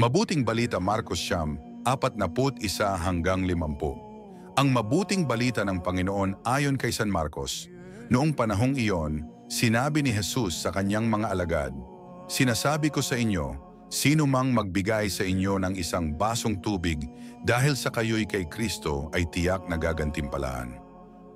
Mabuting balita Marcos 41-50. Ang mabuting balita ng Panginoon ayon kay San Marcos. Noong panahong iyon, sinabi ni Jesus sa kanyang mga alagad, "Sinasabi ko sa inyo, sino mang magbigay sa inyo ng isang basong tubig dahil sa kayo'y kay Kristo ay tiyak na gagantimpalaan.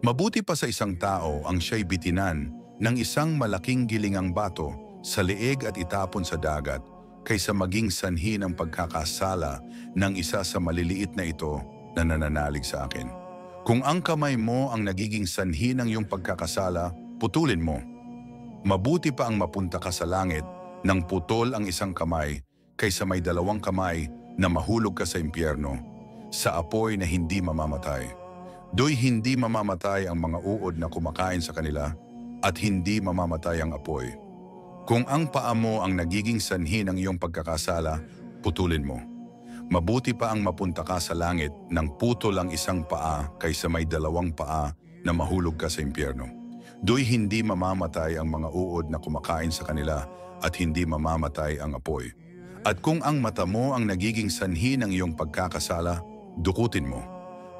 Mabuti pa sa isang tao ang siya'y bitinan ng isang malaking gilingang bato sa leeg at itapon sa dagat kaysa maging sanhi ng pagkakasala ng isa sa maliliit na ito na nananalig sa akin. Kung ang kamay mo ang nagiging sanhi ng iyong pagkakasala, putulin mo. Mabuti pa ang mapunta ka sa langit nang putol ang isang kamay kaysa may dalawang kamay na mahulog ka sa impyerno, sa apoy na hindi mamamatay. Do'y hindi mamamatay ang mga uod na kumakain sa kanila at hindi mamamatay ang apoy. Kung ang paa mo ang nagiging sanhi ng iyong pagkakasala, putulin mo. Mabuti pa ang mapunta ka sa langit nang putol ang isang paa kaysa may dalawang paa na mahulog ka sa impyerno. Do'y hindi mamamatay ang mga uod na kumakain sa kanila at hindi mamamatay ang apoy. At kung ang mata mo ang nagiging sanhi ng iyong pagkakasala, dukutin mo.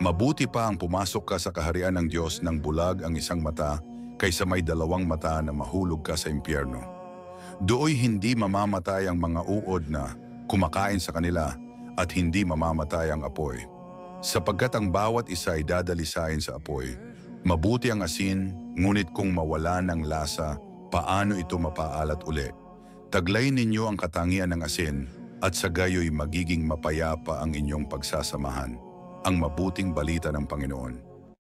Mabuti pa ang pumasok ka sa kaharian ng Diyos nang bulag ang isang mata kaysa may dalawang mata na mahulog ka sa impyerno. Dooy hindi mamamatay ang mga uod na kumakain sa kanila at hindi mamamatay ang apoy. Sapagkat ang bawat isa ay dadalisain sa apoy. Mabuti ang asin, ngunit kung mawala ng lasa, paano ito mapaalat uli? Taglay ninyo ang katangian ng asin at sa gayo'y magiging mapayapa ang inyong pagsasamahan. Ang mabuting balita ng Panginoon.